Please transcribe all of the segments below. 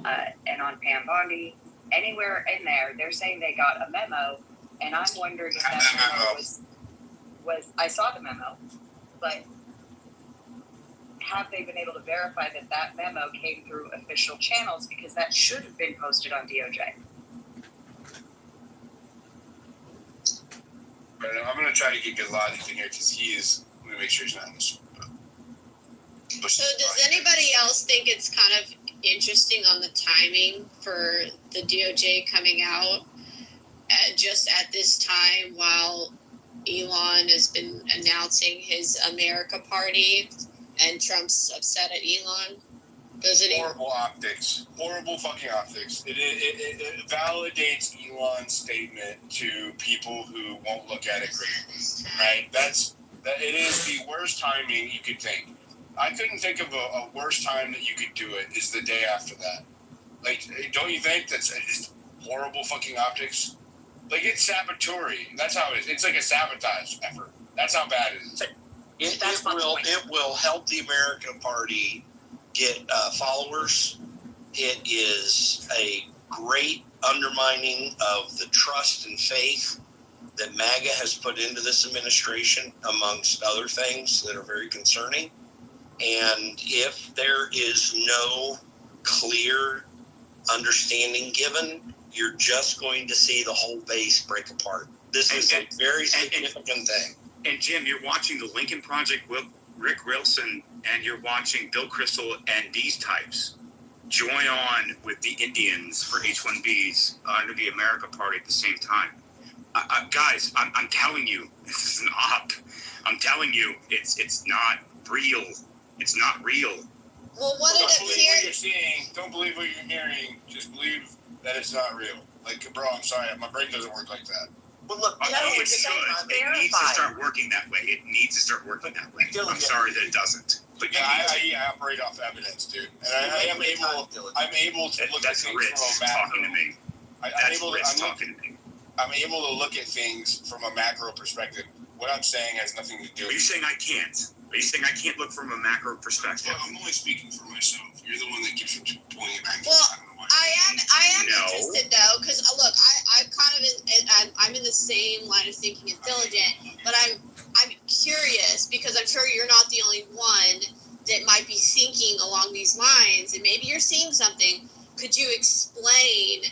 and on Pam Bondi, anywhere in there, they're saying they got a memo, and I'm wondering if that memo was I saw the memo, but have they been able to verify that that memo came through official channels, because that should have been posted on DOJ? I'm going to try to get good logic in here because he is. Let me make sure he's not in this. So does anybody else think it's kind of interesting on the timing for the DOJ coming out just at this time while Elon has been announcing his America Party and Trump's upset at Elon? Horrible optics. Horrible fucking optics. It validates Elon's statement to people who won't look at it critically. Right? It is the worst timing you could think. I couldn't think of a worse time that you could do it is the day after that. Like, don't you think that's just horrible fucking optics? Like, it's sabotory. That's how it is. It's like a sabotage effort. That's how bad it is. It will help the American Party get followers. It is a great undermining of the trust and faith that MAGA has put into this administration, amongst other things that are very concerning. And if there is no clear understanding given, you're just going to see the whole base break apart. This is a very significant thing. And Jim, you're watching the Lincoln Project with Rick Wilson, and you're watching Bill Kristol and these types join on with the Indians for H-1Bs under the America Party at the same time. Guys, I'm telling you, this is an op. I'm telling you, it's not real. It's not real. Well, what don't believe what you're seeing. Don't believe what you're hearing. Just believe that it's not real. Like, bro, I'm sorry, my brain doesn't work like that. Well, look, it should. It needs to start working that way. It needs to start working that way. I'm sorry that it doesn't. But yeah, I operate off evidence, dude, and I'm able to look at things from a macro. I'm able to look at things from a macro perspective. What I'm saying has nothing to do. Are you saying I can't? Are you saying I can't look from a macro perspective? Well, I'm only speaking for myself. You're the one that keeps pulling it back. Well, I am interested though, because look, I'm kind of I'm in the same line of thinking as Diligent, but I'm curious because I'm sure you're not the only one that might be thinking along these lines, and maybe you're seeing something. Could you explain,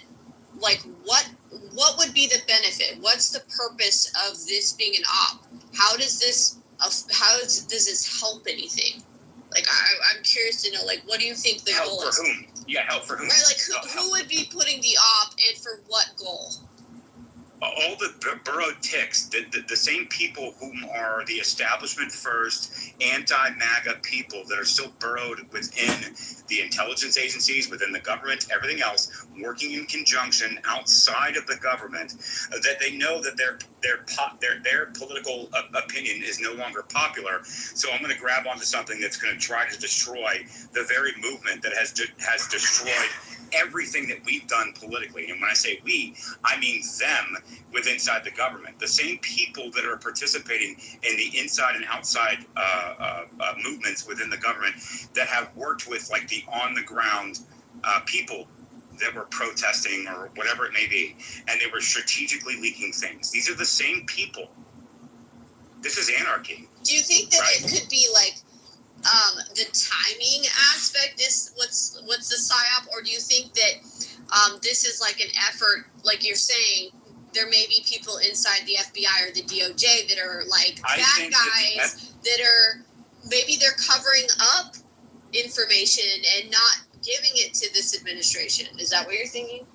like, what would be the benefit? What's the purpose of this being an op? How does this help anything? Like, I'm curious to know, like, what do you think the goal is? Help for whom? Yeah, help for whom? Right, like, who would be putting the op and for what goal? All the burrowed ticks, the same people whom are the establishment first, anti-MAGA people that are still burrowed within the intelligence agencies, within the government, everything else, working in conjunction outside of the government, that they know that their political opinion is no longer popular. So I'm going to grab onto something that's going to try to destroy the very movement that has destroyed everything that we've done politically. And when I say we, I mean them with inside the government. The same people that are participating in the inside and outside movements within the government that have worked with, like, the on-the-ground people that were protesting or whatever it may be, and they were strategically leaking things. These are the same people. This is anarchy. Do you think that it could be, like, the timing aspect is what's the psyop, or do you think that this is like an effort, like you're saying, there may be people inside the FBI or the DOJ that are like bad guys that are maybe they're covering up information and not giving it to this administration? Is that what you're thinking?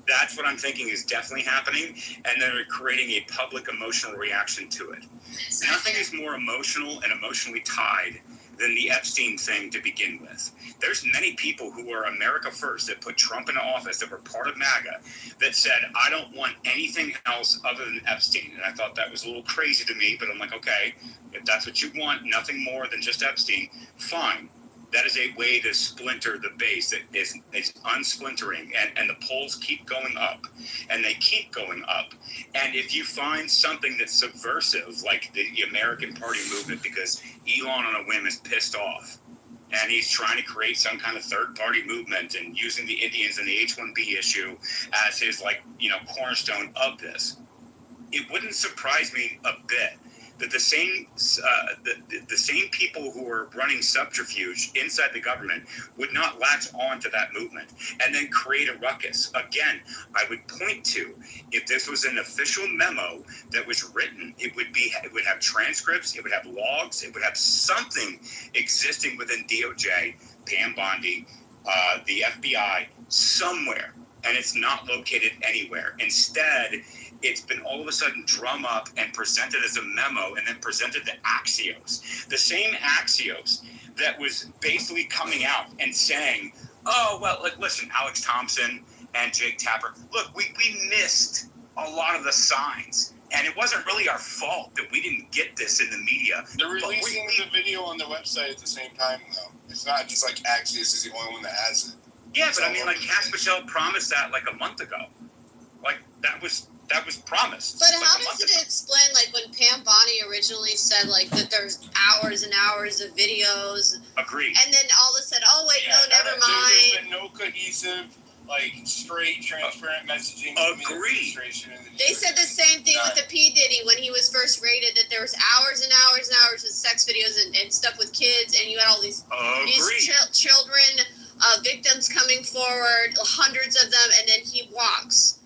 That's what I'm thinking is definitely happening, and then we're creating a public emotional reaction to it. Nothing is more emotional and emotionally tied than the Epstein thing to begin with. There's many people who are America First that put Trump in office, that were part of MAGA, that said, I don't want anything else other than Epstein. And I thought that was a little crazy to me, but I'm like, okay, if that's what you want, nothing more than just Epstein, fine. That is a way to splinter the base that is unsplintering, and the polls keep going up, and they keep going up. And if you find something that's subversive, like the American Party movement, because Elon on a whim is pissed off, and he's trying to create some kind of third-party movement and using the Indians and the H-1B issue as his, cornerstone of this. It wouldn't surprise me a bit that the same people who are running subterfuge inside the government would not latch on to that movement and then create a ruckus. Again, I would point to, if this was an official memo that was written, it would have transcripts, it would have logs, it would have something existing within DOJ, Pam Bondi, the FBI, somewhere, and it's not located anywhere. Instead, it's been all of a sudden drum up and presented as a memo and then presented to Axios. The same Axios that was basically coming out and saying, oh, well, listen, Alex Thompson and Jake Tapper, look, we missed a lot of the signs. And it wasn't really our fault that we didn't get this in the media. They're releasing the video on the website at the same time, though. It's not just like Axios is the only one that has it. Yeah, but I mean, Cass Michelle promised that a month ago. That was promised. But how does it explain, when Pam Bondi originally said, that there's hours and hours of videos? Agreed. And then all of a sudden, oh, wait, no, never mind. There's been no cohesive, straight, transparent messaging. Agreed. They said the same thing with the P. Diddy when he was first raided, that there was hours and hours and hours of sex videos and stuff with kids, and you had all these children, victims coming forward, hundreds of them, and then he walks.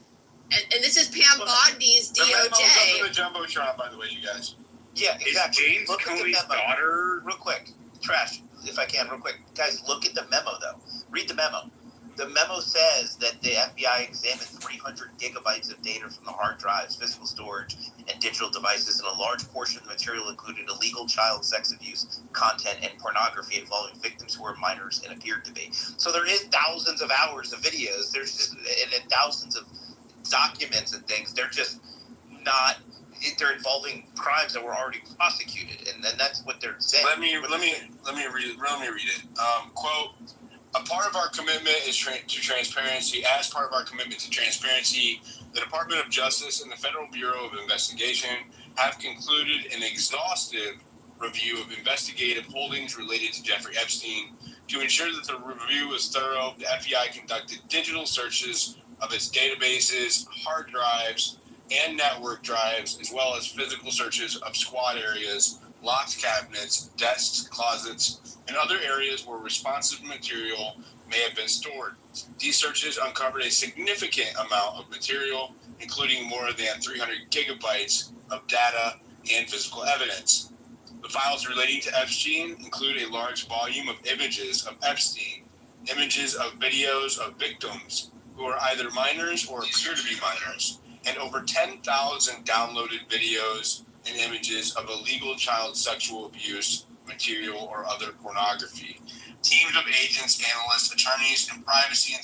And this is Pam Bondi's DOJ. The memo the Jumbotron, by the way, you guys. Yeah, exactly. Is James Comey's daughter... Real quick. Trash, if I can, real quick. Guys, look at the memo, though. Read the memo. The memo says that the FBI examined 300 gigabytes of data from the hard drives, physical storage, and digital devices, and a large portion of the material included illegal child sex abuse content and pornography involving victims who were minors and appeared to be. So there is thousands of hours of videos. There's just and thousands of documents and things. They're just not. They're involving crimes that were already prosecuted, and then that's what they're saying. Let me read it. Quote: a part of our commitment is to transparency. As part of our commitment to transparency, the Department of Justice and the Federal Bureau of Investigation have concluded an exhaustive review of investigative holdings related to Jeffrey Epstein. To ensure that the review was thorough, the FBI conducted digital searches of its databases, hard drives, and network drives, as well as physical searches of squad areas, locked cabinets, desks, closets, and other areas where responsive material may have been stored. These searches uncovered a significant amount of material, including more than 300 gigabytes of data and physical evidence. The files relating to Epstein include a large volume of images of Epstein, images of videos of victims who are either minors or appear to be minors, and over 10,000 downloaded videos and images of illegal child sexual abuse material or other pornography. Teams of agents, analysts, attorneys, and privacy and